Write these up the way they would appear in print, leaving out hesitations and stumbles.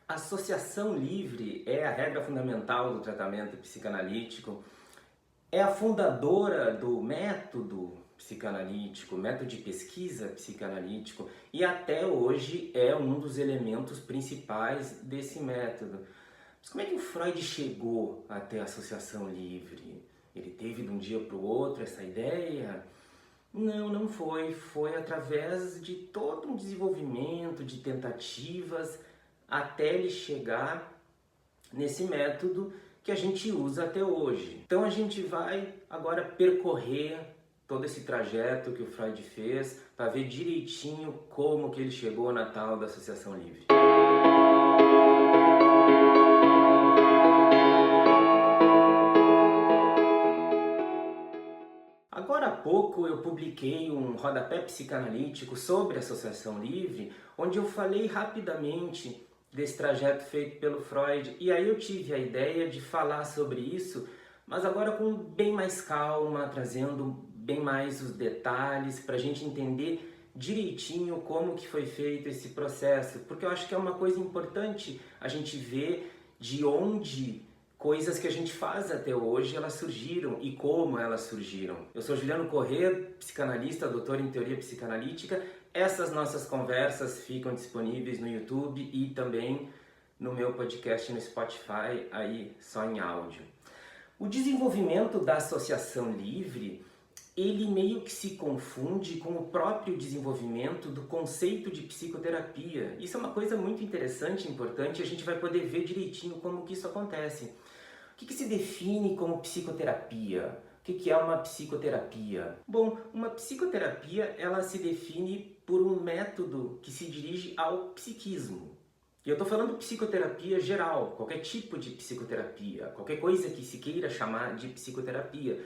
A associação livre é a regra fundamental do tratamento psicanalítico, é a fundadora do método psicanalítico, método de pesquisa psicanalítico, e até hoje é um dos elementos principais desse método. Mas como é que o Freud chegou até a associação livre? Ele teve de um dia para o outro essa ideia? Não, não foi. Foi através de todo um desenvolvimento de tentativas até ele chegar nesse método que a gente usa até hoje. Então a gente vai agora percorrer todo esse trajeto que o Freud fez para ver direitinho como que ele chegou na tal da associação livre. Agora há pouco eu publiquei um rodapé psicanalítico sobre associação livre, onde eu falei rapidamente desse trajeto feito pelo Freud, e aí eu tive a ideia de falar sobre isso, mas agora com bem mais calma, trazendo bem mais os detalhes para a gente entender direitinho como que foi feito esse processo, porque eu acho que é uma coisa importante a gente ver de onde coisas que a gente faz até hoje, elas surgiram e como elas surgiram. Eu sou Juliano Corrêa, psicanalista, doutor em teoria psicanalítica. Essas nossas conversas ficam disponíveis no YouTube e também no meu podcast no Spotify, aí só em áudio. O desenvolvimento da associação livre, ele meio que se confunde com o próprio desenvolvimento do conceito de psicoterapia. Isso é uma coisa muito interessante e importante, a gente vai poder ver direitinho como que isso acontece. O que se define como psicoterapia? O que é uma psicoterapia? Bom, uma psicoterapia ela se define por um método que se dirige ao psiquismo. E eu estou falando psicoterapia geral, qualquer tipo de psicoterapia, qualquer coisa que se queira chamar de psicoterapia.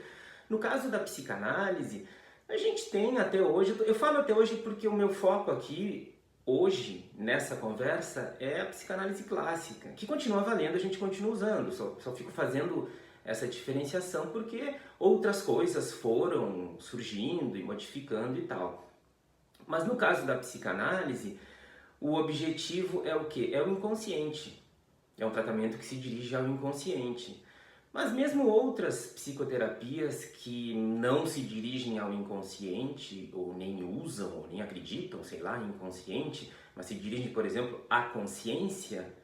No caso da psicanálise, a gente tem até hoje, eu falo até hoje porque o meu foco aqui, hoje, nessa conversa, é a psicanálise clássica, que continua valendo, a gente continua usando, só fico fazendo essa diferenciação porque outras coisas foram surgindo e modificando e tal. Mas no caso da psicanálise, o objetivo é o quê? É o inconsciente, é um tratamento que se dirige ao inconsciente. Mas mesmo outras psicoterapias que não se dirigem ao inconsciente, ou nem usam, ou nem acreditam, sei lá, em inconsciente, mas se dirigem, por exemplo, à consciência,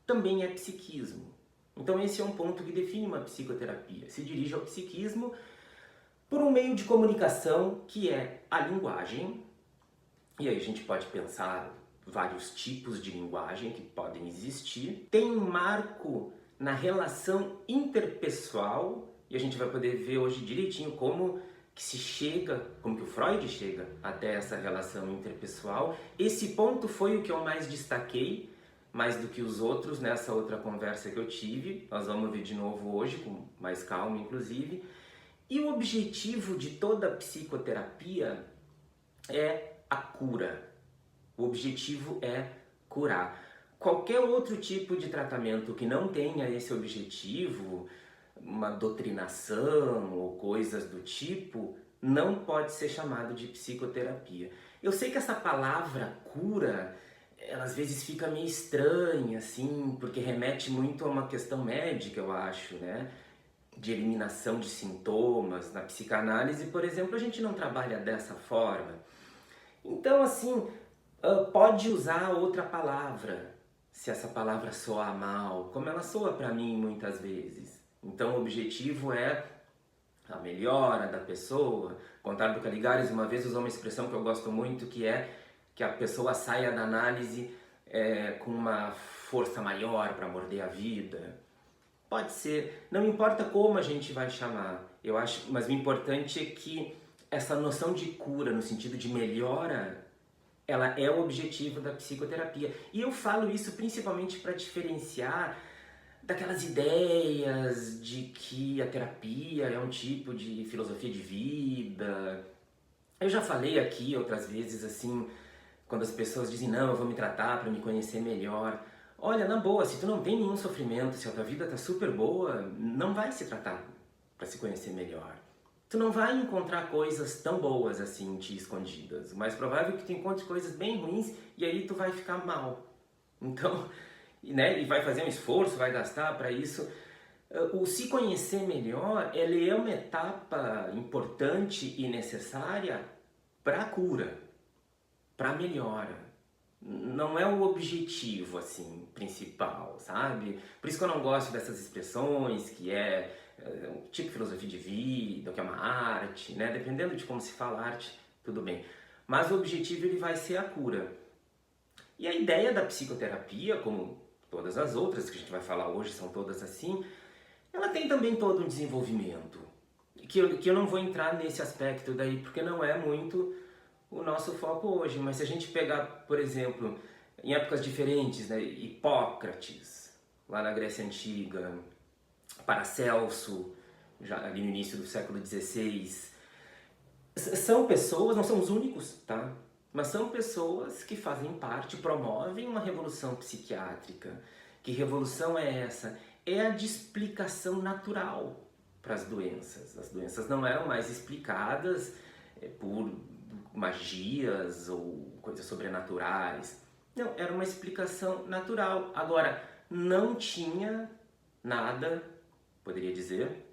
também é psiquismo. Então esse é um ponto que define uma psicoterapia. Se dirige ao psiquismo por um meio de comunicação que é a linguagem, e aí a gente pode pensar vários tipos de linguagem que podem existir. Tem um marco na relação interpessoal, e a gente vai poder ver hoje direitinho como que se chega, como que o Freud chega até essa relação interpessoal. Esse ponto foi o que eu mais destaquei, mais do que os outros nessa outra conversa que eu tive. Nós vamos ver de novo hoje, com mais calma inclusive. E o objetivo de toda psicoterapia é a cura. O objetivo é curar. Qualquer outro tipo de tratamento que não tenha esse objetivo, uma doutrinação ou coisas do tipo, não pode ser chamado de psicoterapia. Eu sei que essa palavra cura, ela às vezes fica meio estranha, assim, porque remete muito a uma questão médica, eu acho, né? De eliminação de sintomas. Na psicanálise, por exemplo, a gente não trabalha dessa forma. Então, assim, pode usar outra palavra, se essa palavra soar mal, como ela soa para mim muitas vezes. Então o objetivo é a melhora da pessoa. Conrado do Caligares uma vez usou uma expressão que eu gosto muito, que é que a pessoa saia da análise com uma força maior para morder a vida. Pode ser, não importa como a gente vai chamar, eu acho, mas o importante é que essa noção de cura, no sentido de melhora, ela é o objetivo da psicoterapia. E eu falo isso principalmente para diferenciar daquelas ideias de que a terapia é um tipo de filosofia de vida. Eu já falei aqui outras vezes, assim, quando as pessoas dizem, não, eu vou me tratar para me conhecer melhor. Olha, na boa, se tu não tem nenhum sofrimento, se a tua vida tá super boa, não vai se tratar para se conhecer melhor. Tu não vai encontrar coisas tão boas assim em ti escondidas. O mais provável é que tu encontre coisas bem ruins e aí tu vai ficar mal. Então, né, e vai fazer um esforço, vai gastar para isso. O se conhecer melhor, ele é uma etapa importante e necessária para a cura, para a melhora. Não é o objetivo, assim, principal, sabe? Por isso que eu não gosto dessas expressões, que tipo filosofia de vida, que é uma arte, né? Dependendo de como se fala arte, tudo bem. Mas o objetivo, ele vai ser a cura. E a ideia da psicoterapia, como todas as outras que a gente vai falar hoje, são todas assim, ela tem também todo um desenvolvimento. Que eu não vou entrar nesse aspecto daí, porque não é muito o nosso foco hoje. Mas se a gente pegar, por exemplo, em épocas diferentes, né, Hipócrates, lá na Grécia Antiga, Paracelso, já ali no início do século XVI, são pessoas, não são os únicos, tá? Mas são pessoas que fazem parte, promovem uma revolução psiquiátrica. Que revolução é essa? É a de explicação natural para as doenças. As doenças não eram mais explicadas por magias ou coisas sobrenaturais. Não, era uma explicação natural. Agora, não tinha nada, poderia dizer,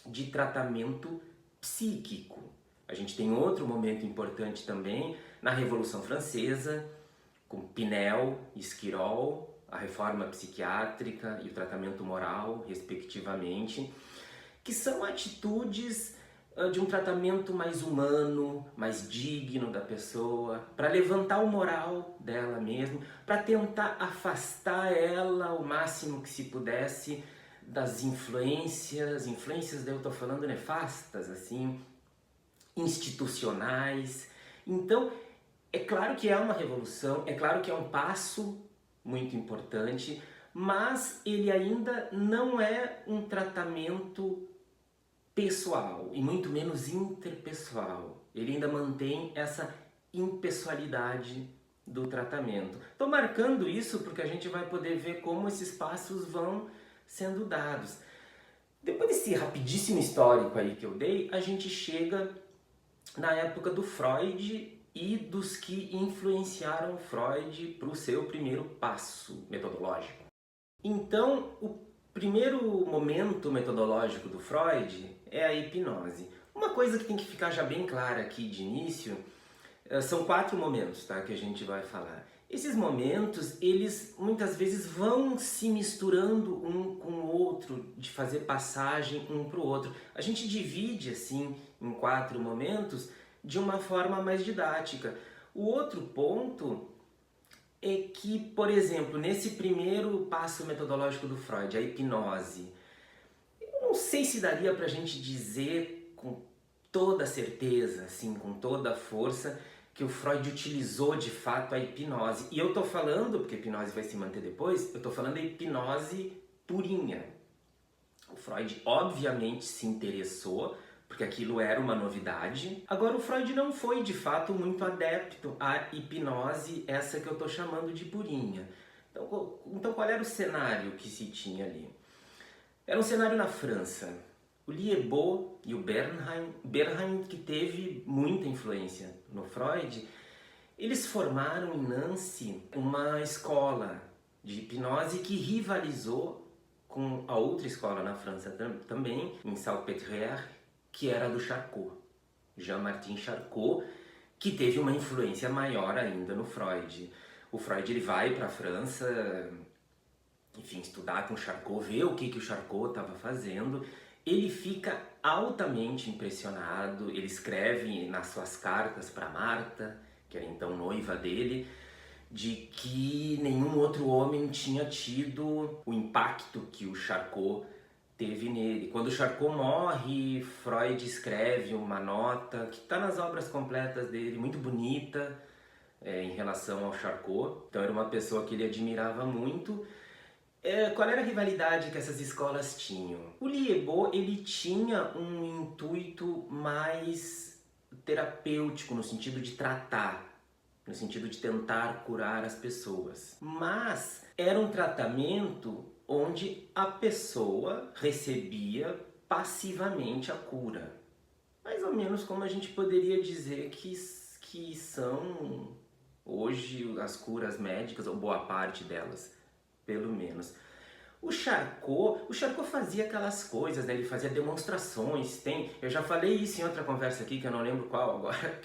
de tratamento psíquico. A gente tem outro momento importante também na Revolução Francesa, com Pinel e Esquirol, a reforma psiquiátrica e o tratamento moral, respectivamente, que são atitudes de um tratamento mais humano, mais digno da pessoa, para levantar o moral dela mesmo, para tentar afastar ela o máximo que se pudesse das influências daí eu estou falando nefastas, assim, institucionais. Então, é claro que é uma revolução, é claro que é um passo muito importante, mas ele ainda não é um tratamento pessoal e muito menos interpessoal. Ele ainda mantém essa impessoalidade do tratamento. Estou marcando isso porque a gente vai poder ver como esses passos vão sendo dados. Depois desse rapidíssimo histórico aí que eu dei, a gente chega na época do Freud e dos que influenciaram Freud para o seu primeiro passo metodológico. Então, o primeiro momento metodológico do Freud é a hipnose. Uma coisa que tem que ficar já bem clara aqui de início, são 4 momentos, tá, que a gente vai falar. Esses momentos, eles muitas vezes vão se misturando um com o outro, de fazer passagem um para o outro. A gente divide assim em 4 momentos de uma forma mais didática. O outro ponto é que, por exemplo, nesse primeiro passo metodológico do Freud, a hipnose, eu não sei se daria para a gente dizer com toda certeza, assim, com toda a força, que o Freud utilizou de fato a hipnose. E eu estou falando, porque a hipnose vai se manter depois, eu estou falando da hipnose purinha. O Freud obviamente se interessou, porque aquilo era uma novidade. Agora, o Freud não foi de fato muito adepto à hipnose, essa que eu estou chamando de purinha. Então qual era o cenário que se tinha ali? Era um cenário na França. O Liébaud e o Bernheim, que teve muita influência no Freud, eles formaram em Nancy uma escola de hipnose que rivalizou com a outra escola na França também, em Salpêtrière, que era do Charcot, Jean-Martin Charcot, que teve uma influência maior ainda no Freud. O Freud ele vai para a França, enfim, estudar com Charcot, ver o que o Charcot estava fazendo. Ele fica altamente impressionado, ele escreve nas suas cartas para Marta, que era então noiva dele, de que nenhum outro homem tinha tido o impacto que o Charcot teve nele. Quando o Charcot morre, Freud escreve uma nota que está nas obras completas dele, muito bonita em relação ao Charcot. Então era uma pessoa que ele admirava muito. Qual era a rivalidade que essas escolas tinham? O Liébaud, ele tinha um intuito mais terapêutico, no sentido de tratar, no sentido de tentar curar as pessoas. Mas era um tratamento onde a pessoa recebia passivamente a cura. Mais ou menos como a gente poderia dizer que são hoje as curas médicas, ou boa parte delas. pelo menos. O Charcot fazia aquelas coisas, né? Ele fazia demonstrações, eu já falei isso em outra conversa aqui, que eu não lembro qual agora,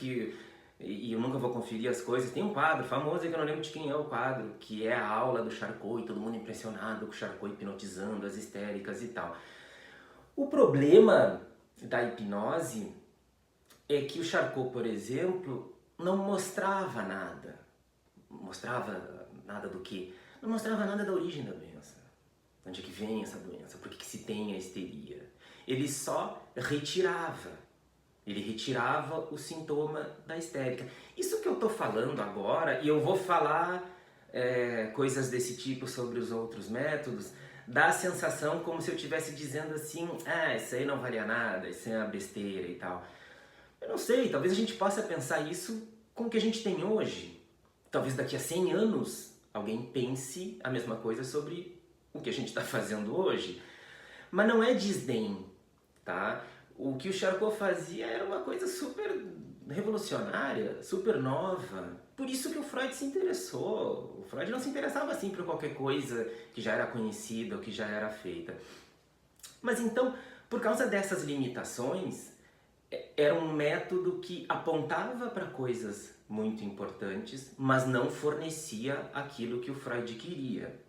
e eu nunca vou conferir as coisas. Tem um quadro famoso que eu não lembro de quem é o quadro, que é a aula do Charcot e todo mundo impressionado com o Charcot hipnotizando as histéricas e tal. O problema da hipnose é que o Charcot, por exemplo, não mostrava nada. Mostrava nada do quê? Não mostrava nada da origem da doença. De onde é que vem essa doença? Por que se tem a histeria? Ele só retirava. Ele retirava o sintoma da histérica. Isso que eu estou falando agora, e eu vou falar coisas desse tipo sobre os outros métodos, dá a sensação como se eu estivesse dizendo assim, isso aí não valia nada, isso é uma besteira e tal. Eu não sei, talvez a gente possa pensar isso com o que a gente tem hoje. Talvez daqui a 100 anos alguém pense a mesma coisa sobre o que a gente está fazendo hoje. Mas não é desdém, tá? O que o Charcot fazia era uma coisa super revolucionária, super nova. Por isso que o Freud se interessou. O Freud não se interessava assim por qualquer coisa que já era conhecida ou que já era feita. Mas então, por causa dessas limitações, era um método que apontava para coisas muito importantes, mas não fornecia aquilo que o Freud queria.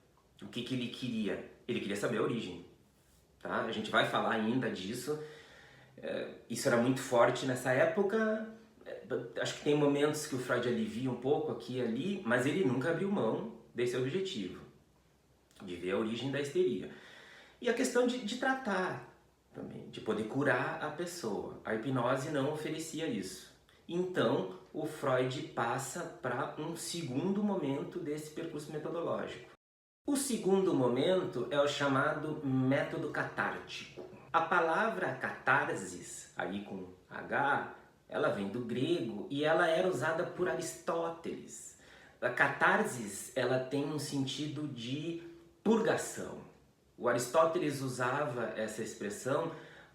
O que ele queria? Ele queria saber a origem. Tá? A gente vai falar ainda disso. Isso era muito forte nessa época. Acho que tem momentos que o Freud alivia um pouco aqui e ali, mas ele nunca abriu mão desse objetivo, de ver a origem da histeria. E a questão de tratar também, de poder curar a pessoa. A hipnose não oferecia isso. Então, o Freud passa para um segundo momento desse percurso metodológico. O segundo momento é o chamado método catártico. A palavra catarsis, aí com H, ela vem do grego e ela era usada por Aristóteles. A catarsis, ela tem um sentido de purgação. O Aristóteles usava essa expressão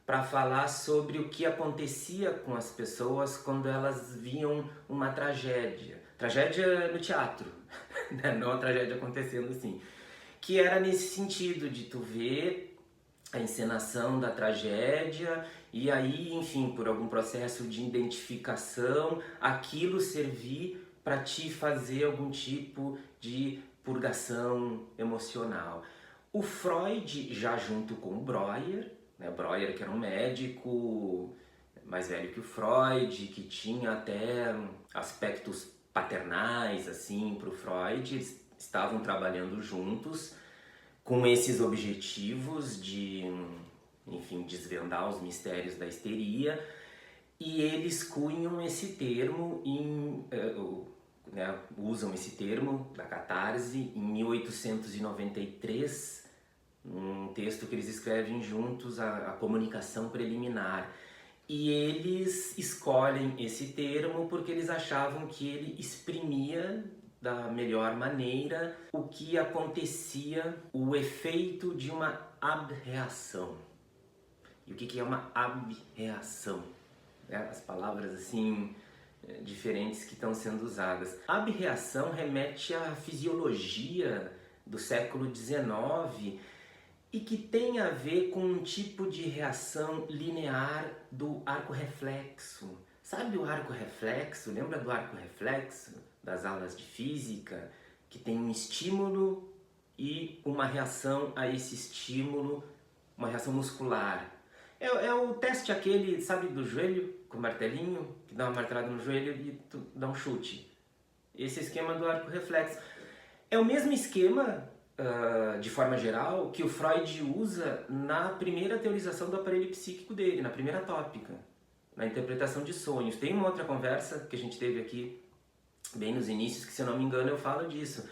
para falar sobre o que acontecia com as pessoas quando elas viam uma tragédia. Tragédia no teatro, não a tragédia acontecendo assim. Que era nesse sentido de tu ver a encenação da tragédia e aí, enfim, por algum processo de identificação, aquilo servir para te fazer algum tipo de purgação emocional. O Freud, já junto com o Breuer, né, Breuer que era um médico mais velho que o Freud, que tinha até aspectos paternais assim para o Freud, eles estavam trabalhando juntos com esses objetivos de, enfim, desvendar os mistérios da histeria, e eles cunham esse termo, usam esse termo da catarse em 1893, um texto que eles escrevem juntos, a comunicação preliminar. E eles escolhem esse termo porque eles achavam que ele exprimia da melhor maneira o que acontecia, o efeito de uma abreação. E o que é uma abreação? As palavras assim diferentes que estão sendo usadas. Abreação remete à fisiologia do século XIX e que tem a ver com um tipo de reação linear do arco reflexo. Sabe o arco reflexo? Lembra do arco reflexo das aulas de física? Que tem um estímulo e uma reação a esse estímulo, uma reação muscular. É o teste aquele, sabe, do joelho, com o martelinho, que dá uma martelada no joelho e tu dá um chute. Esse esquema do arco reflexo. É o mesmo esquema, de forma geral, que o Freud usa na primeira teorização do aparelho psíquico dele, na primeira tópica, na interpretação de sonhos. Tem uma outra conversa que a gente teve aqui, bem nos inícios, que se eu não me engano eu falo disso.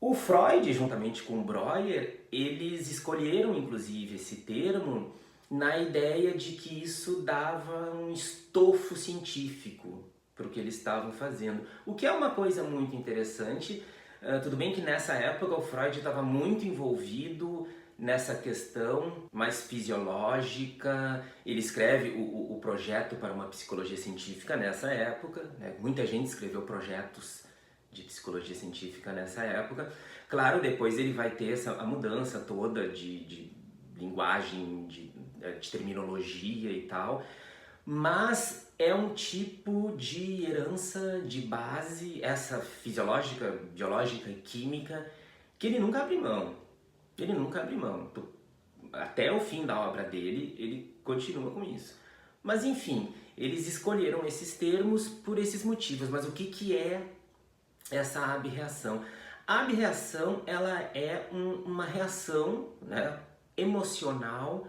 O Freud, juntamente com o Breuer, eles escolheram inclusive esse termo na ideia de que isso dava um estofo científico para o que eles estavam fazendo. O que é uma coisa muito interessante. Tudo bem que nessa época o Freud estava muito envolvido nessa questão mais fisiológica. Ele escreve o projeto para uma psicologia científica nessa época, né? Muita gente escreveu projetos de psicologia científica nessa época. Claro, depois ele vai ter a mudança toda de linguagem, de terminologia e tal, mas é um tipo de herança de base, essa fisiológica, biológica e química, que ele nunca abre mão. Ele nunca abre mão. Até o fim da obra dele, ele continua com isso. Mas enfim, eles escolheram esses termos por esses motivos. Mas o que é essa abreação? A abreação, ela é uma reação, né, emocional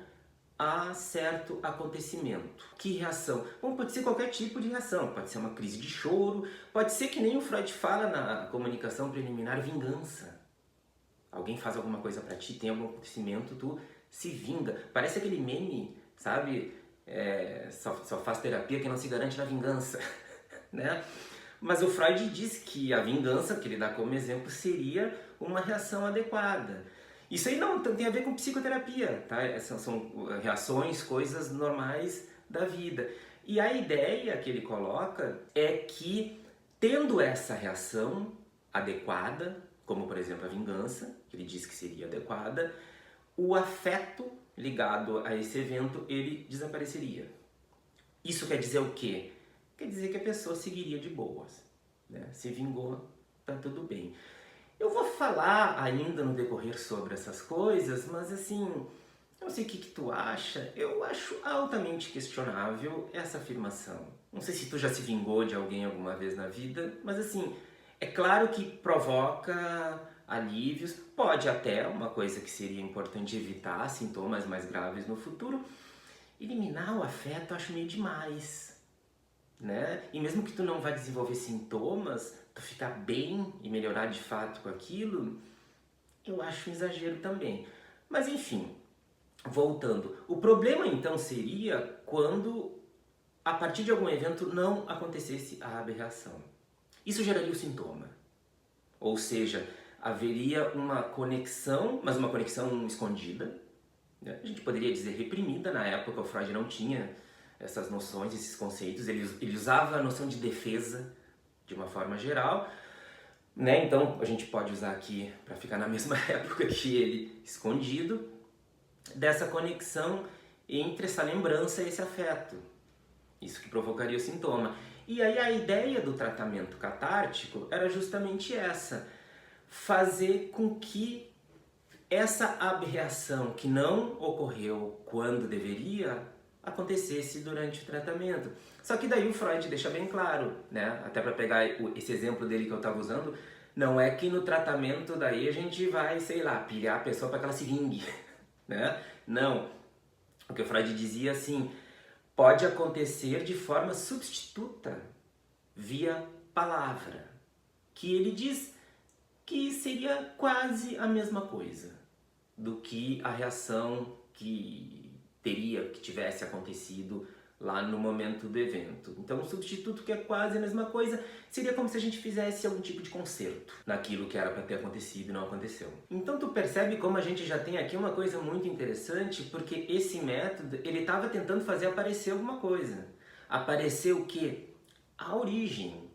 a certo acontecimento. Que reação? Bom, pode ser qualquer tipo de reação, pode ser uma crise de choro, pode ser que nem o Freud fala na comunicação preliminar, vingança. Alguém faz alguma coisa pra ti, tem algum acontecimento, tu se vinga. Parece aquele meme, sabe? Só faz terapia quem não se garante na vingança, né? Mas o Freud diz que a vingança, que ele dá como exemplo, seria uma reação adequada. Isso aí não tem a ver com psicoterapia, tá? São reações, coisas normais da vida. E a ideia que ele coloca é que, tendo essa reação adequada, como por exemplo a vingança, que ele diz que seria adequada, o afeto ligado a esse evento, ele desapareceria. Isso quer dizer o quê? Quer dizer que a pessoa seguiria de boas, né? Se vingou, tá tudo bem. Eu vou falar ainda no decorrer sobre essas coisas, mas assim, não sei o que tu acha, eu acho altamente questionável essa afirmação. Não sei se tu já se vingou de alguém alguma vez na vida, mas assim, é claro que provoca alívios, pode até, uma coisa que seria importante evitar, sintomas mais graves no futuro, eliminar o afeto eu acho meio demais, né? E mesmo que tu não vá desenvolver sintomas, tu ficar bem e melhorar de fato com aquilo, eu acho um exagero também. Mas enfim, voltando. O problema então seria quando, a partir de algum evento, não acontecesse a aberração. Isso geraria o sintoma. Ou seja, haveria uma conexão, mas uma conexão escondida, né? A gente poderia dizer reprimida. Na época o Freud não tinha essas noções, esses conceitos, ele usava a noção de defesa de uma forma geral, né? Então a gente pode usar aqui para ficar na mesma época que ele, escondido, dessa conexão entre essa lembrança e esse afeto, isso que provocaria o sintoma. E aí a ideia do tratamento catártico era justamente essa, fazer com que essa aberração que não ocorreu quando deveria, acontecesse durante o tratamento. Só que daí o Freud deixa bem claro, né? Até para pegar esse exemplo dele que eu estava usando, não é que no tratamento daí a gente vai, sei lá, pilhar a pessoa para que ela se vingue, né? Não. O que o Freud dizia assim, pode acontecer de forma substituta, via palavra, que ele diz que seria quase a mesma coisa do que a reação que tivesse acontecido lá no momento do evento. Então, um substituto que é quase a mesma coisa seria como se a gente fizesse algum tipo de conserto naquilo que era para ter acontecido e não aconteceu. Então, tu percebe como a gente já tem aqui uma coisa muito interessante, porque esse método, ele estava tentando fazer aparecer alguma coisa. Aparecer o quê? A origem.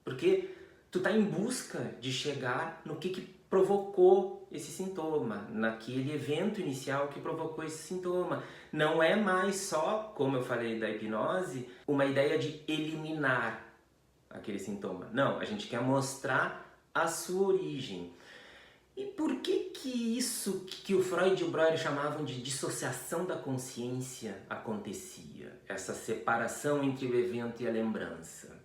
Porque tu tá em busca de chegar no que provocou esse sintoma, naquele evento inicial que provocou esse sintoma. Não é mais só, como eu falei da hipnose, uma ideia de eliminar aquele sintoma. Não, a gente quer mostrar a sua origem. E por que isso que o Freud e o Breuer chamavam de dissociação da consciência acontecia? Essa separação entre o evento e a lembrança.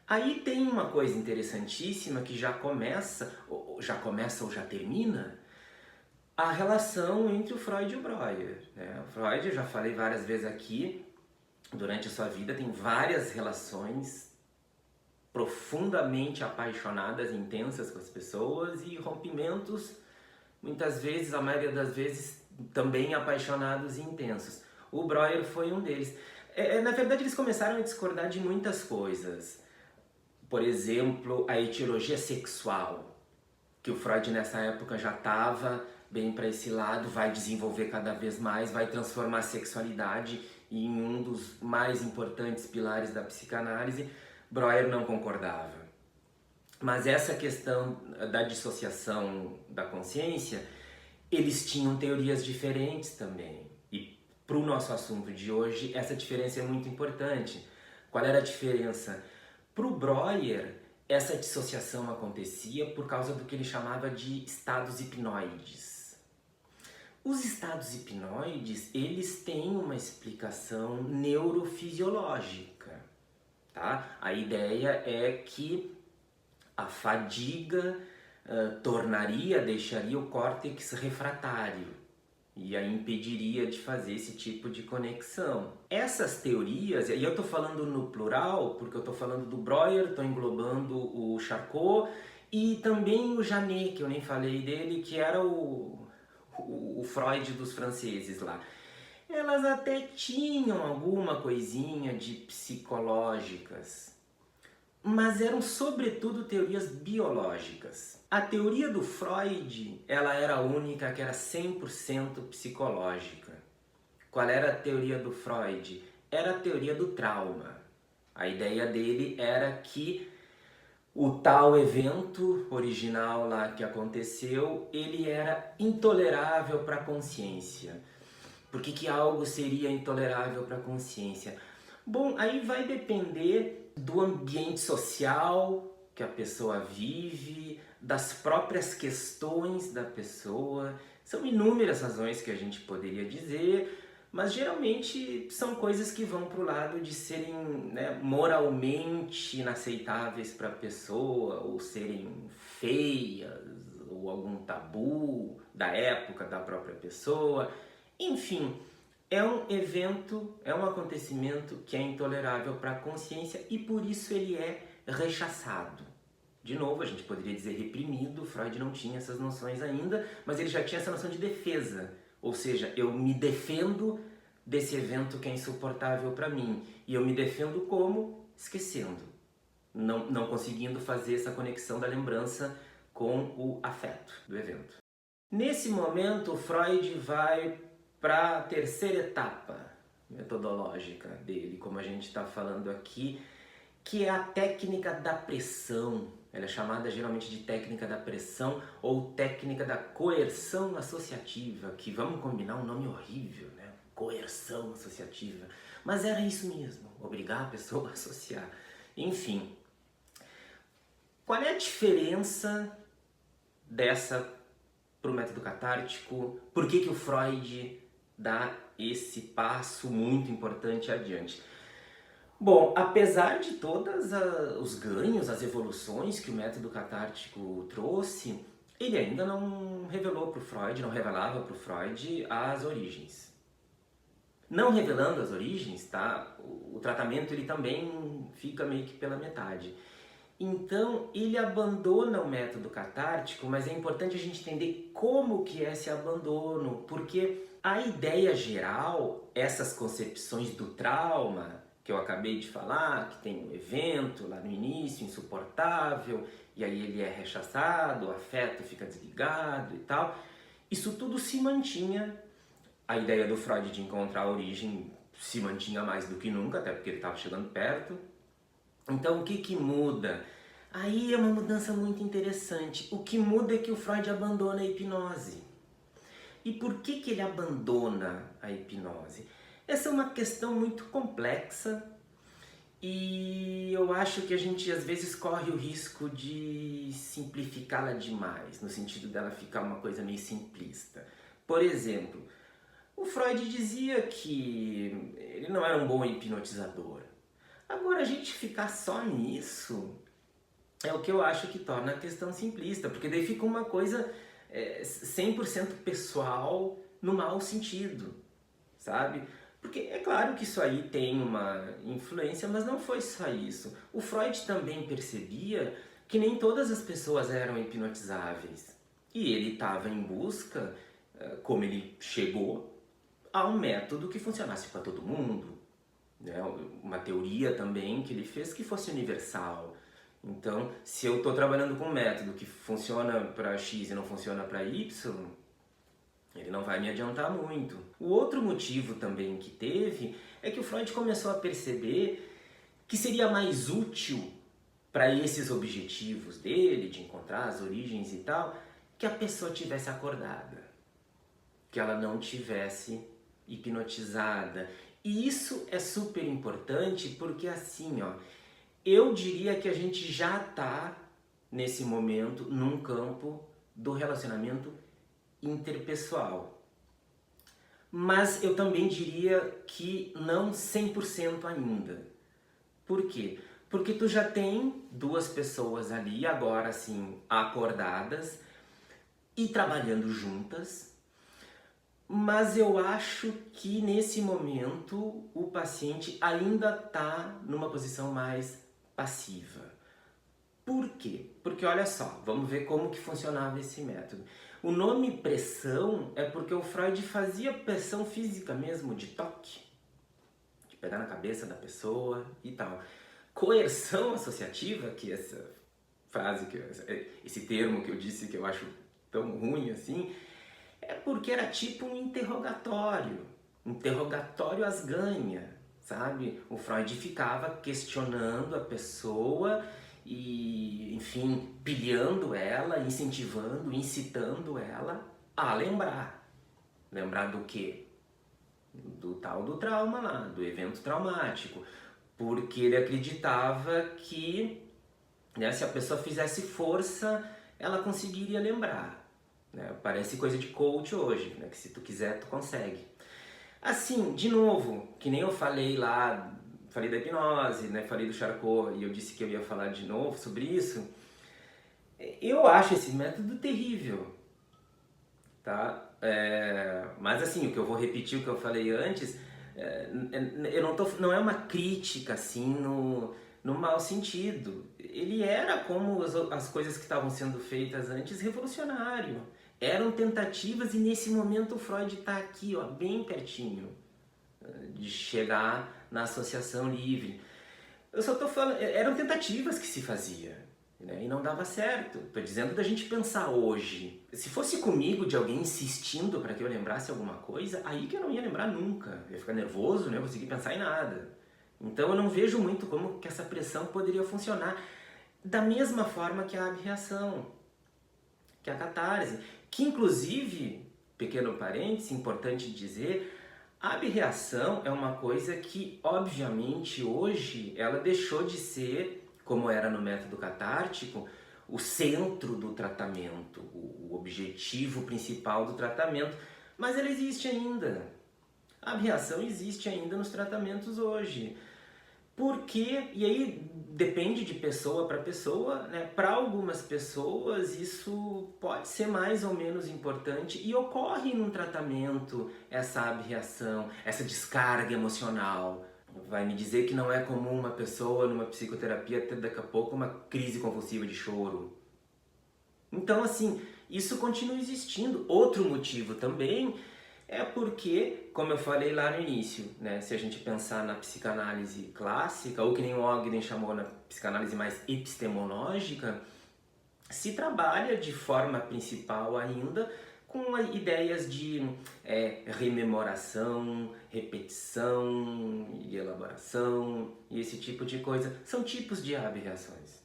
Aí tem uma coisa interessantíssima que já começa ou já termina, a relação entre o Freud e o Breuer, né? O Freud, eu já falei várias vezes aqui, durante a sua vida tem várias relações profundamente apaixonadas, intensas com as pessoas e rompimentos, muitas vezes, a maioria das vezes, também apaixonados e intensos. O Breuer foi um deles. Na verdade, eles começaram a discordar de muitas coisas. Por exemplo, a etiologia sexual, que o Freud nessa época já estava bem para esse lado, vai desenvolver cada vez mais, vai transformar a sexualidade em um dos mais importantes pilares da psicanálise. Breuer não concordava. Mas essa questão da dissociação da consciência, eles tinham teorias diferentes também. E para o nosso assunto de hoje, essa diferença é muito importante. Qual era a diferença? Para o Breuer, essa dissociação acontecia por causa do que ele chamava de estados hipnoides. Os estados hipnoides, eles têm uma explicação neurofisiológica, tá? A ideia é que a fadiga deixaria o córtex refratário e aí impediria de fazer esse tipo de conexão. Essas teorias, e eu estou falando no plural porque eu estou falando do Breuer, estou englobando o Charcot e também o Janet, que eu nem falei dele, que era o Freud dos franceses lá. Elas até tinham alguma coisinha de psicológicas, mas eram sobretudo teorias biológicas. A teoria do Freud, ela era a única que era 100% psicológica. Qual era a teoria do Freud? Era a teoria do trauma. A ideia dele era que o tal evento original lá que aconteceu, ele era intolerável para a consciência. Por que algo seria intolerável para a consciência? Bom, aí vai depender do ambiente social que a pessoa vive, das próprias questões da pessoa. São inúmeras razões que a gente poderia dizer, mas geralmente são coisas que vão para o lado de serem, né, moralmente inaceitáveis para a pessoa, ou serem feias, ou algum tabu da época da própria pessoa. Enfim, é um evento, é um acontecimento que é intolerável para a consciência e por isso ele é rechaçado. De novo, a gente poderia dizer reprimido, Freud não tinha essas noções ainda, mas ele já tinha essa noção de defesa. Ou seja, eu me defendo desse evento que é insuportável para mim. E eu me defendo como? Esquecendo. Não conseguindo fazer essa conexão da lembrança com o afeto do evento. Nesse momento, Freud vai para a terceira etapa metodológica dele, como a gente está falando aqui, que é a técnica da pressão. Ela é chamada geralmente de técnica da pressão ou técnica da coerção associativa, que vamos combinar um nome horrível, né? Coerção associativa. Mas era isso mesmo, obrigar a pessoa a associar. Enfim, qual é a diferença dessa para o método catártico? Por que o Freud dá esse passo muito importante adiante? Bom, apesar de todos os ganhos, as evoluções que o método catártico trouxe, ele ainda não revelou para o Freud, não revelava para o Freud as origens. Não revelando as origens, tá? O tratamento ele também fica meio que pela metade. Então, ele abandona o método catártico, mas é importante a gente entender como que é esse abandono, porque a ideia geral, essas concepções do trauma, que eu acabei de falar, que tem um evento lá no início, insuportável, e aí ele é rechaçado, o afeto fica desligado e tal, isso tudo se mantinha. A ideia do Freud de encontrar a origem se mantinha mais do que nunca, até porque ele estava chegando perto. Então, o que muda? Aí é uma mudança muito interessante. O que muda é que o Freud abandona a hipnose. E por que ele abandona a hipnose? Essa é uma questão muito complexa e eu acho que a gente às vezes corre o risco de simplificá-la demais, no sentido dela ficar uma coisa meio simplista. Por exemplo, o Freud dizia que ele não era um bom hipnotizador. Agora, a gente ficar só nisso é o que eu acho que torna a questão simplista, porque daí fica uma coisa 100% pessoal no mau sentido, sabe? Porque é claro que isso aí tem uma influência, mas não foi só isso. O Freud também percebia que nem todas as pessoas eram hipnotizáveis. E ele estava em busca, como ele chegou, a um método que funcionasse para todo mundo. Né? Uma teoria também que ele fez que fosse universal. Então, se eu estou trabalhando com um método que funciona para X e não funciona para Y, ele não vai me adiantar muito. O outro motivo também que teve é que o Freud começou a perceber que seria mais útil para esses objetivos dele, de encontrar as origens e tal, que a pessoa tivesse acordada, que ela não tivesse hipnotizada. E isso é super importante porque assim, ó, eu diria que a gente já está nesse momento num campo do relacionamento interpessoal. Mas eu também diria que não 100% ainda. Por quê? Porque tu já tem duas pessoas ali, agora assim, acordadas e trabalhando juntas, mas eu acho que nesse momento o paciente ainda está numa posição mais passiva. Por quê? Porque olha só, vamos ver como que funcionava esse método. O nome pressão é porque o Freud fazia pressão física mesmo, de toque, de pegar na cabeça da pessoa e tal. Coerção associativa, que essa frase, esse termo que eu disse que eu acho tão ruim assim, é porque era tipo um interrogatório às ganha, sabe? O Freud ficava questionando a pessoa e, enfim, pilhando ela, incentivando, incitando ela a lembrar. Lembrar do quê? Do tal do trauma lá, do evento traumático. Porque ele acreditava que, né, se a pessoa fizesse força, ela conseguiria lembrar. Né? Parece coisa de coach hoje, né? Que se tu quiser, tu consegue. Assim, de novo, que nem eu falei lá, falei da hipnose, né? Falei do Charcot e eu disse que eu ia falar de novo sobre isso. Eu acho esse método terrível, tá? Mas assim, o que eu vou repetir o que eu falei antes, eu não é uma crítica assim no mau sentido. Ele era, como as coisas que estavam sendo feitas antes, revolucionário. Eram tentativas e nesse momento o Freud está aqui, ó, bem pertinho de chegar na associação livre. Eu só estou falando, eram tentativas que se fazia, né? E não dava certo. Estou dizendo da gente pensar hoje. Se fosse comigo de alguém insistindo para que eu lembrasse alguma coisa, aí que eu não ia lembrar nunca. Eu ia ficar nervoso, não ia conseguir pensar em nada. Então eu não vejo muito como que essa pressão poderia funcionar da mesma forma que a abreação, que a catarse, que inclusive, pequeno parêntese, importante dizer, a abreação é uma coisa que, obviamente, hoje ela deixou de ser, como era no método catártico, o centro do tratamento, o objetivo principal do tratamento, mas ela existe ainda. A abreação existe ainda nos tratamentos hoje. Porque, e aí depende de pessoa para pessoa, né? Para algumas pessoas isso pode ser mais ou menos importante e ocorre num tratamento essa abreação, essa descarga emocional. Vai me dizer que não é comum uma pessoa numa psicoterapia ter daqui a pouco uma crise convulsiva de choro. Então assim, isso continua existindo. Outro motivo também é porque, como eu falei lá no início, né, se a gente pensar na psicanálise clássica, ou que nem o Ogden chamou na psicanálise mais epistemológica, se trabalha de forma principal ainda com ideias de rememoração, repetição e elaboração e esse tipo de coisa. São tipos de abreações.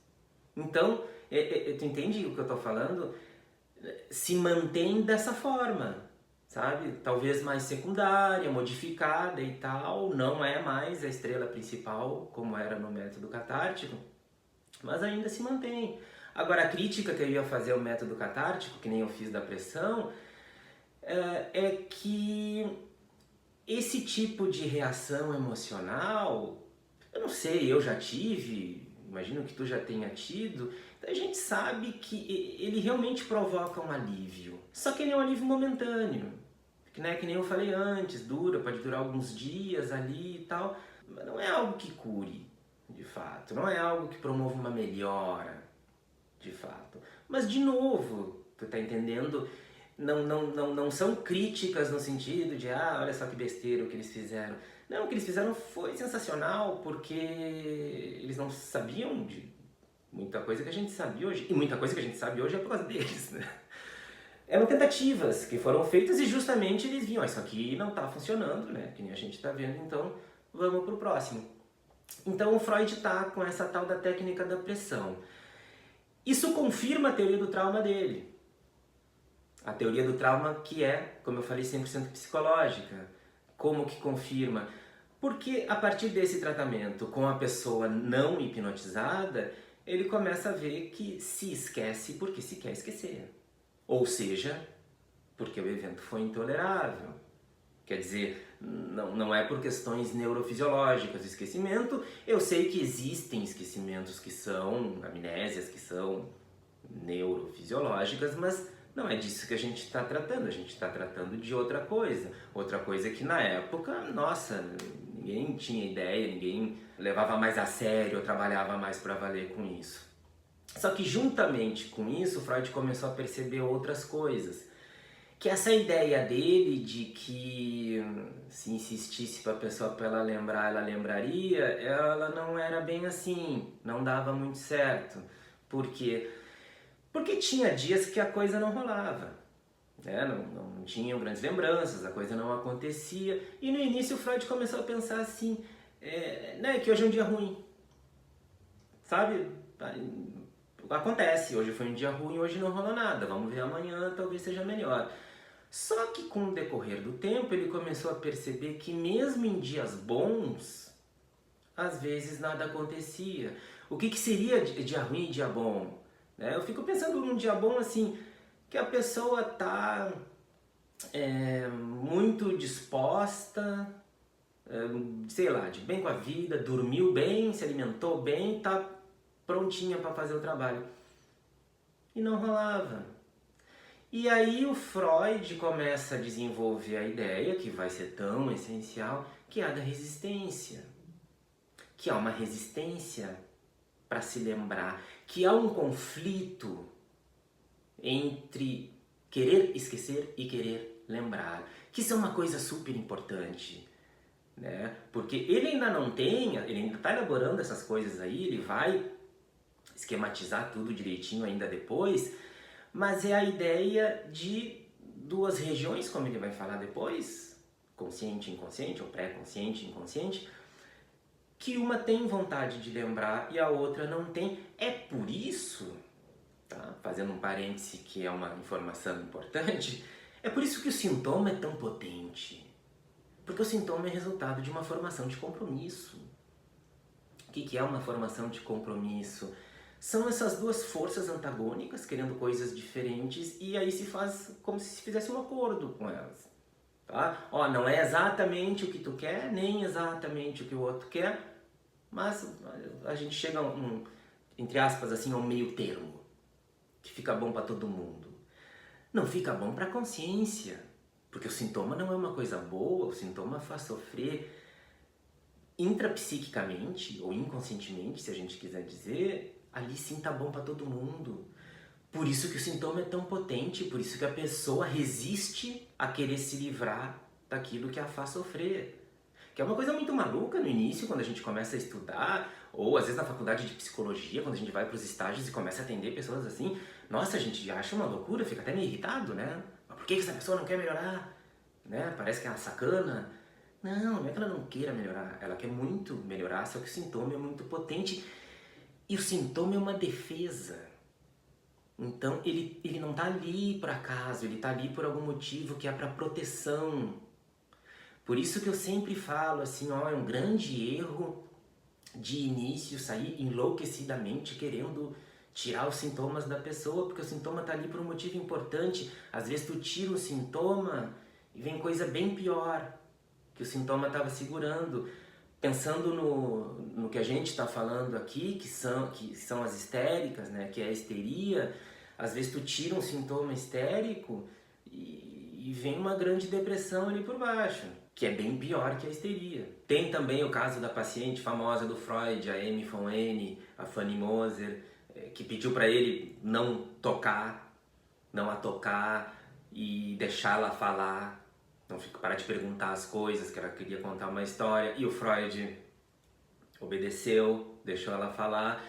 Então, tu entende o que eu estou falando? Se mantém dessa forma. Sabe? Talvez mais secundária, modificada e tal, não é mais a estrela principal, como era no método catártico, mas ainda se mantém. Agora, a crítica que eu ia fazer ao método catártico, que nem eu fiz da pressão, é que esse tipo de reação emocional, eu não sei, eu já tive, imagino que tu já tenha tido, então a gente sabe que ele realmente provoca um alívio, só que ele é um alívio momentâneo. Né, que nem eu falei antes, pode durar alguns dias ali e tal, mas não é algo que cure, de fato, não é algo que promova uma melhora, de fato. Mas, de novo, tu tá entendendo? Não são críticas no sentido de, olha só que besteira o que eles fizeram. Não, o que eles fizeram foi sensacional, porque eles não sabiam de muita coisa que a gente sabia hoje, e muita coisa que a gente sabe hoje é por causa deles, né? Eram tentativas que foram feitas e justamente eles viam, isso aqui não está funcionando, né? Que nem a gente está vendo, então vamos para o próximo. Então o Freud está com essa tal da técnica da pressão. Isso confirma a teoria do trauma dele. A teoria do trauma que é, como eu falei, 100% psicológica. Como que confirma? Porque a partir desse tratamento com a pessoa não hipnotizada, ele começa a ver que se esquece porque se quer esquecer. Ou seja, porque o evento foi intolerável. Quer dizer, não é por questões neurofisiológicas o esquecimento. Eu sei que existem esquecimentos que são amnésias, que são neurofisiológicas, mas não é disso que a gente está tratando. A gente está tratando de outra coisa. Outra coisa que na época, nossa, ninguém tinha ideia, ninguém levava mais a sério ou trabalhava mais para valer com isso. Só que juntamente com isso, Freud começou a perceber outras coisas. Que essa ideia dele de que se insistisse para a pessoa para ela lembrar, ela lembraria, ela não era bem assim, não dava muito certo. Por quê? Porque tinha dias que a coisa não rolava, né? Não tinham grandes lembranças, a coisa não acontecia. E no início o Freud começou a pensar assim, né, que hoje é um dia ruim, sabe? Acontece, hoje foi um dia ruim, hoje não rolou nada, vamos ver amanhã, talvez seja melhor. Só que com o decorrer do tempo ele começou a perceber que mesmo em dias bons, às vezes nada acontecia. O que seria dia ruim e dia bom? Eu fico pensando num dia bom assim, que a pessoa está muito disposta, sei lá, de bem com a vida, dormiu bem, se alimentou bem, está prontinha para fazer o trabalho. E não rolava. E aí o Freud começa a desenvolver a ideia, que vai ser tão essencial, que é a da resistência. Que há uma resistência para se lembrar, que há um conflito entre querer esquecer e querer lembrar. Que isso é uma coisa super importante, né? Porque ele ainda não tem, ele ainda está elaborando essas coisas aí, ele vai esquematizar tudo direitinho ainda depois, mas é a ideia de duas regiões, como ele vai falar depois, consciente e inconsciente, ou pré-consciente e inconsciente, que uma tem vontade de lembrar e a outra não tem. É por isso, tá? Fazendo um parêntese que é uma informação importante, é por isso que o sintoma é tão potente. Porque o sintoma é resultado de uma formação de compromisso. O que é uma formação de compromisso? São essas duas forças antagônicas, querendo coisas diferentes, e aí se faz como se fizesse um acordo com elas. Tá? Ó, não é exatamente o que tu quer, nem exatamente o que o outro quer, mas a gente chega a entre aspas, assim, a um meio termo, que fica bom para todo mundo. Não fica bom para a consciência, porque o sintoma não é uma coisa boa, o sintoma faz sofrer intrapsiquicamente, ou inconscientemente, se a gente quiser dizer. Ali sim tá bom para todo mundo. Por isso que o sintoma é tão potente, por isso que a pessoa resiste a querer se livrar daquilo que a faz sofrer. Que é uma coisa muito maluca no início, quando a gente começa a estudar, ou às vezes na faculdade de psicologia, quando a gente vai para os estágios e começa a atender pessoas assim, nossa, a gente acha uma loucura, fica até meio irritado, né? Mas por que essa pessoa não quer melhorar? Né? Parece que é uma sacana. Não é que ela não queira melhorar, ela quer muito melhorar, só que o sintoma é muito potente. E o sintoma é uma defesa. Então ele não está ali por acaso, ele está ali por algum motivo que é para proteção. Por isso que eu sempre falo assim, ó, é um grande erro de início sair enlouquecidamente querendo tirar os sintomas da pessoa, porque o sintoma está ali por um motivo importante. Às vezes tu tira o sintoma e vem coisa bem pior que o sintoma estava segurando. Pensando no que a gente está falando aqui, que são as histéricas, né? Que é a histeria, às vezes tu tira um sintoma histérico e vem uma grande depressão ali por baixo, que é bem pior que a histeria. Tem também o caso da paciente famosa do Freud, a Amy von Ene, a Fanny Moser, que pediu para ele não a tocar e deixá-la falar. Não fica parar de perguntar as coisas, que ela queria contar uma história, e o Freud obedeceu, deixou ela falar.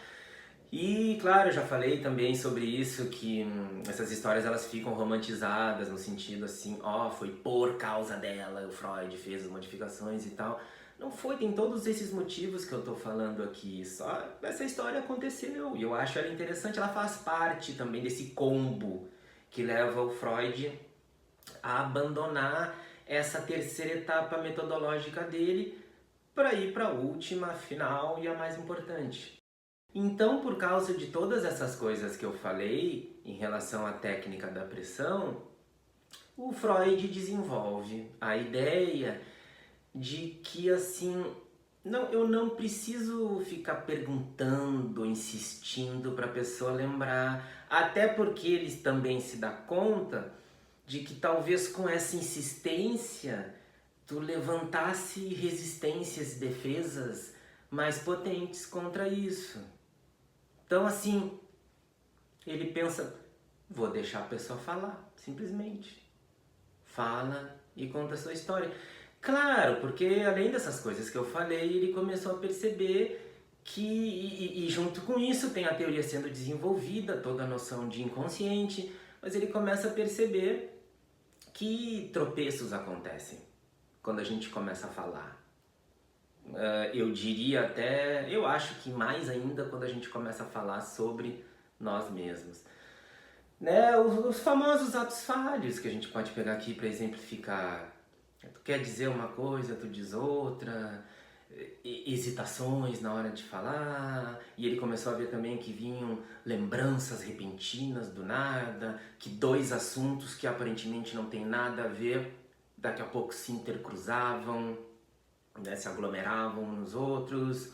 E claro, eu já falei também sobre isso, que essas histórias elas ficam romantizadas no sentido assim, ó, foi por causa dela, o Freud fez as modificações e tal, Não foi, tem todos esses motivos que eu tô falando aqui, só essa história aconteceu e eu acho ela interessante, ela faz parte também desse combo que leva o Freud a abandonar essa terceira etapa metodológica dele para ir para a última, final e a mais importante. Então, por causa de todas essas coisas que eu falei em relação à técnica da pressão, o Freud desenvolve a ideia de que assim, não, eu não preciso ficar perguntando, insistindo para a pessoa lembrar, até porque ele também se dá conta de que talvez com essa insistência tu levantasse resistências e defesas mais potentes contra isso. Então assim, ele pensa, vou deixar a pessoa falar, simplesmente. Fala e conta a sua história. Claro, porque além dessas coisas que eu falei, ele começou a perceber que, e junto com isso tem a teoria sendo desenvolvida, toda a noção de inconsciente, mas ele começa a perceber que tropeços acontecem quando a gente começa a falar. Eu diria até, eu acho que mais ainda quando a gente começa a falar sobre nós mesmos. Né? Os famosos atos falhos que a gente pode pegar aqui para exemplificar. Tu quer dizer uma coisa, tu diz outra, hesitações na hora de falar, e ele começou a ver também que vinham lembranças repentinas do nada, que dois assuntos que aparentemente não tem nada a ver, daqui a pouco se intercruzavam, né, se aglomeravam uns nos outros.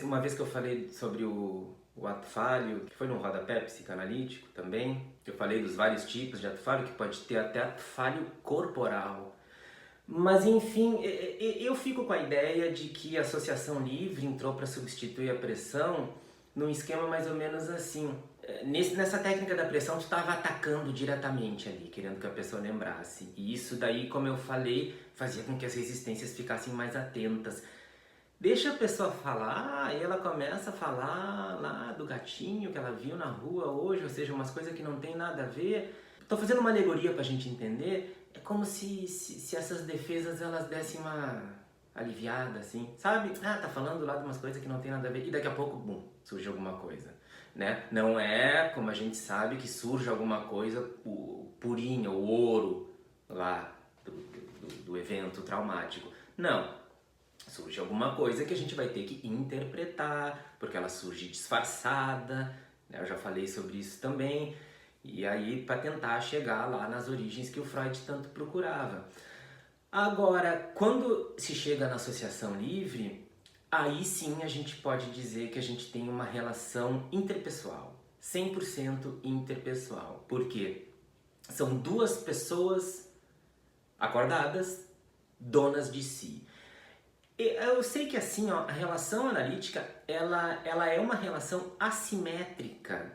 Uma vez que eu falei sobre o ato falho, que foi no rodapé psicanalítico também, eu falei dos vários tipos de ato falho, que pode ter até ato falho corporal. Mas enfim, eu fico com a ideia de que a associação livre entrou para substituir a pressão num esquema mais ou menos assim. Nessa técnica da pressão, tu estava atacando diretamente ali, querendo que a pessoa lembrasse. E isso daí, como eu falei, fazia com que as resistências ficassem mais atentas. Deixa a pessoa falar e ela começa a falar lá do gatinho que ela viu na rua hoje, ou seja, umas coisas que não tem nada a ver. Estou fazendo uma alegoria para a gente entender. É como se essas defesas elas dessem uma aliviada, assim, sabe? Ah, tá falando lá de umas coisas que não tem nada a ver e daqui a pouco, bum, surge alguma coisa, né? Não é, como a gente sabe, que surge alguma coisa purinha, o ouro lá do evento traumático. Não. Surge alguma coisa que a gente vai ter que interpretar, porque ela surge disfarçada, né? Eu já falei sobre isso também. E aí, para tentar chegar lá nas origens que o Freud tanto procurava. Agora, quando se chega na associação livre, aí sim a gente pode dizer que a gente tem uma relação interpessoal, 100% interpessoal. Por quê? São duas pessoas acordadas, donas de si. Eu sei que assim, ó, a relação analítica, ela é uma relação assimétrica,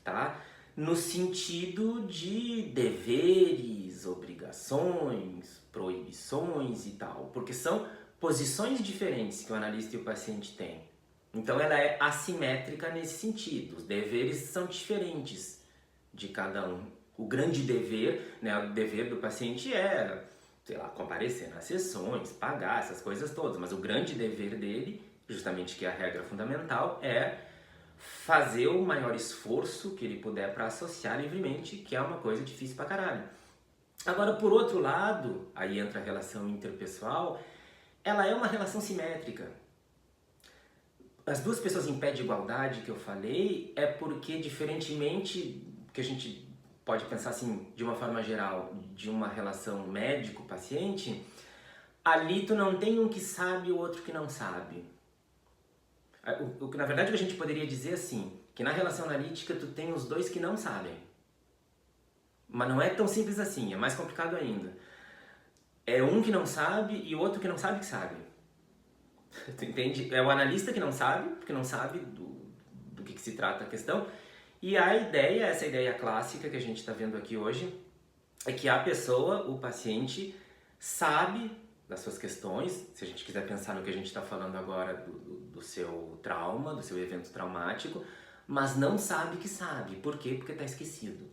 tá? No sentido de deveres, obrigações, proibições e tal, porque são posições diferentes que o analista e o paciente têm. Então ela é assimétrica nesse sentido, os deveres são diferentes de cada um. O grande dever, né, o dever do paciente é, sei lá, comparecer nas sessões, pagar essas coisas todas, mas o grande dever dele, justamente que é a regra fundamental, é fazer o maior esforço que ele puder para associar livremente, que é uma coisa difícil pra caralho. Agora, por outro lado, aí entra a relação interpessoal, ela é uma relação simétrica. As duas pessoas em pé de igualdade que eu falei é porque, diferentemente que a gente pode pensar assim, de uma forma geral, de uma relação médico-paciente, ali tu não tem um que sabe e o outro que não sabe. Na verdade, o que a gente poderia dizer assim, que na relação analítica tu tem os dois que não sabem. Mas não é tão simples assim, é mais complicado ainda. É um que não sabe e o outro que não sabe que sabe. Tu entende? É o analista que não sabe, porque não sabe do que se trata a questão. E a ideia, essa ideia clássica que a gente está vendo aqui hoje, é que a pessoa, o paciente, sabe das suas questões, se a gente quiser pensar no que a gente está falando agora do seu trauma, do seu evento traumático, mas não sabe que sabe. Por quê? Porque está esquecido.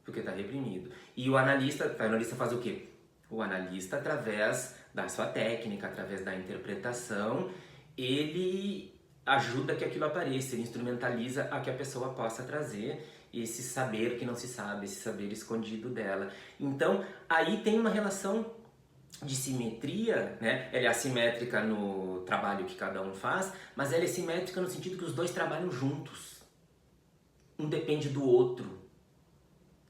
Porque está reprimido. E o analista faz o quê? O analista, através da sua técnica, através da interpretação, ele ajuda que aquilo apareça, ele instrumentaliza a que a pessoa possa trazer esse saber que não se sabe, esse saber escondido dela. Então, aí tem uma relação de simetria, né? Ela é assimétrica no trabalho que cada um faz, mas ela é simétrica no sentido que os dois trabalham juntos. Um depende do outro.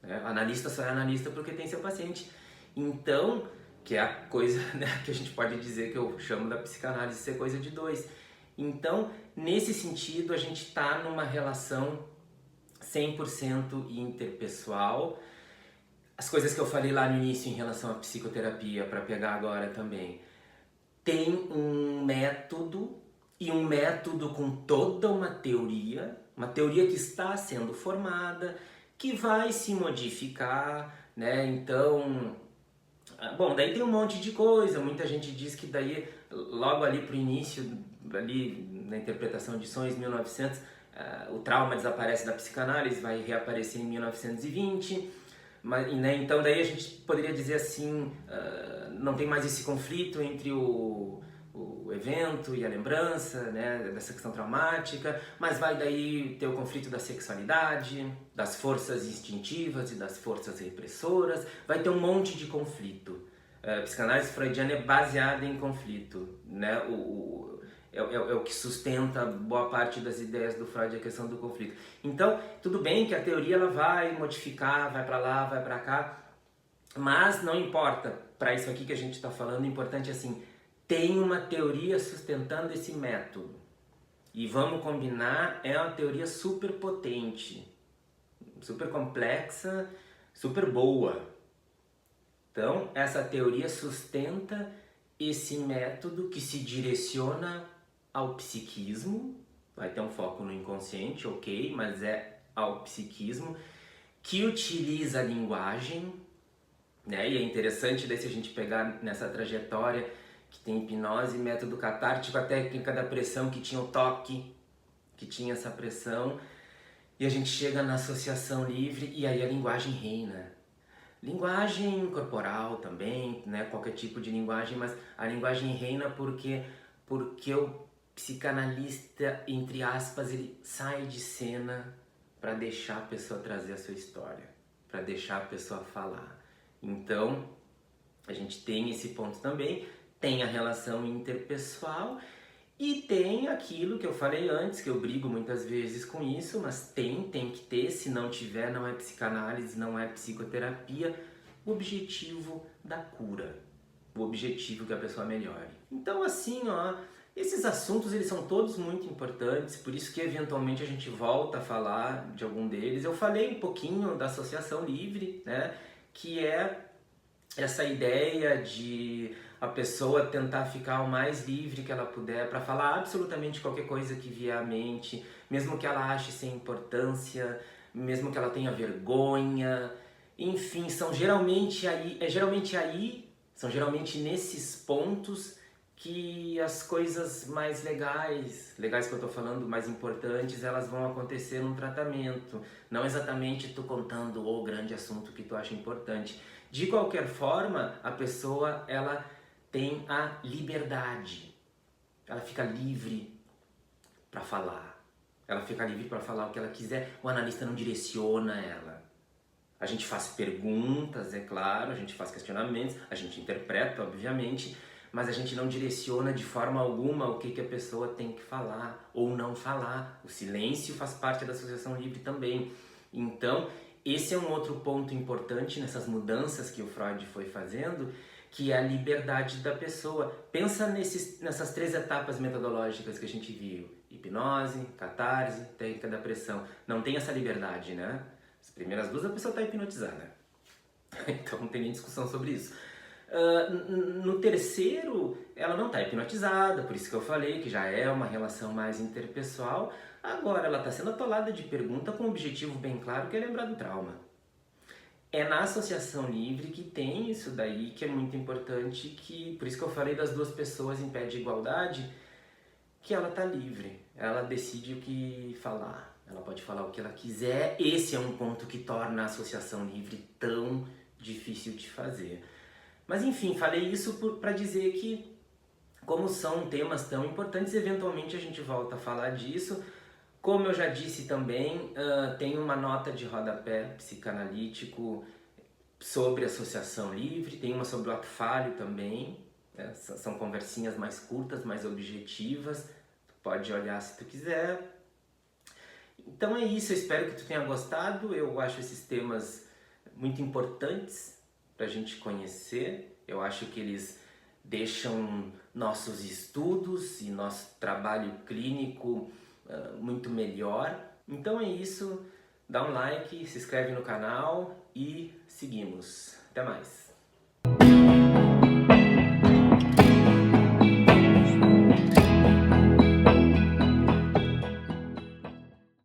Né? O analista só é analista porque tem seu paciente. Então, que é a coisa, né, que a gente pode dizer que eu chamo da psicanálise ser coisa de dois. Então, nesse sentido, a gente está numa relação 100% interpessoal. As coisas que eu falei lá no início em relação à psicoterapia, para pegar agora também, tem um método, e um método com toda uma teoria que está sendo formada, que vai se modificar, né? Então, bom, daí tem um monte de coisa, muita gente diz que daí, logo ali pro início, ali na interpretação de sonhos, 1900, o trauma desaparece da psicanálise, vai reaparecer em 1920, mas, né, então daí a gente poderia dizer assim, não tem mais esse conflito entre o evento e a lembrança, né, dessa questão traumática, mas vai daí ter o conflito da sexualidade, das forças instintivas e das forças repressoras, vai ter um monte de conflito. A psicanálise freudiana é baseada em conflito, né? É o que sustenta boa parte das ideias do Freud, a questão do conflito. Então, tudo bem que a teoria ela vai modificar, vai para lá, vai para cá, mas não importa. Para isso aqui que a gente está falando, o importante é assim, tem uma teoria sustentando esse método. E vamos combinar, é uma teoria super potente, super complexa, super boa. Então, essa teoria sustenta esse método que se direciona ao psiquismo, vai ter um foco no inconsciente, ok, mas é ao psiquismo, que utiliza a linguagem, né? E é interessante daí se a gente pegar nessa trajetória que tem hipnose, método catártico, a técnica da pressão, que tinha o toque, que tinha essa pressão, e a gente chega na associação livre e aí a linguagem reina. Linguagem corporal também, né? Qualquer tipo de linguagem, mas a linguagem reina porque o psicanalista, entre aspas, ele sai de cena para deixar a pessoa trazer a sua história, para deixar a pessoa falar. Então, a gente tem esse ponto também, tem a relação interpessoal e tem aquilo que eu falei antes, que eu brigo muitas vezes com isso, mas tem que ter, se não tiver, não é psicanálise, não é psicoterapia, o objetivo da cura, o objetivo que a pessoa melhore. Então assim, ó, esses assuntos eles são todos muito importantes, por isso que eventualmente a gente volta a falar de algum deles. Eu falei um pouquinho da associação livre, né, que é essa ideia de a pessoa tentar ficar o mais livre que ela puder para falar absolutamente qualquer coisa que vier à mente, mesmo que ela ache sem importância, mesmo que ela tenha vergonha, enfim, são geralmente nesses pontos que as coisas mais legais que eu tô falando, mais importantes, elas vão acontecer num tratamento, não exatamente tu contando o grande assunto que tu acha importante. De qualquer forma, a pessoa, ela tem a liberdade, ela fica livre para falar, ela fica livre para falar o que ela quiser, o analista não direciona ela. A gente faz perguntas, é claro, a gente faz questionamentos, a gente interpreta, obviamente, mas a gente não direciona de forma alguma o que a pessoa tem que falar ou não falar. O silêncio faz parte da associação livre também. Então, esse é um outro ponto importante nessas mudanças que o Freud foi fazendo, que é a liberdade da pessoa. Pensa nessas 3 etapas metodológicas que a gente viu. Hipnose, catarse, técnica da pressão. Não tem essa liberdade, né? As primeiras 2 a pessoa está hipnotizada. Então não tem nem discussão sobre isso. No terceiro, ela não está hipnotizada, por isso que eu falei que já é uma relação mais interpessoal. Agora ela está sendo atolada de pergunta com um objetivo bem claro, que é lembrar do trauma. É na associação livre que tem isso daí, que é muito importante, que por isso que eu falei das 2 pessoas em pé de igualdade, que ela está livre, ela decide o que falar, ela pode falar o que ela quiser. Esse é um ponto que torna a associação livre tão difícil de fazer. Mas enfim, falei isso para dizer que, como são temas tão importantes, eventualmente a gente volta a falar disso. Como eu já disse também, tem uma nota de rodapé psicanalítico sobre associação livre, tem uma sobre o ato falho também, né? São conversinhas mais curtas, mais objetivas, tu pode olhar se tu quiser. Então é isso, eu espero que tu tenha gostado, eu acho esses temas muito importantes para a gente conhecer, eu acho que eles deixam nossos estudos e nosso trabalho clínico muito melhor. Então é isso, dá um like, se inscreve no canal e seguimos. Até mais!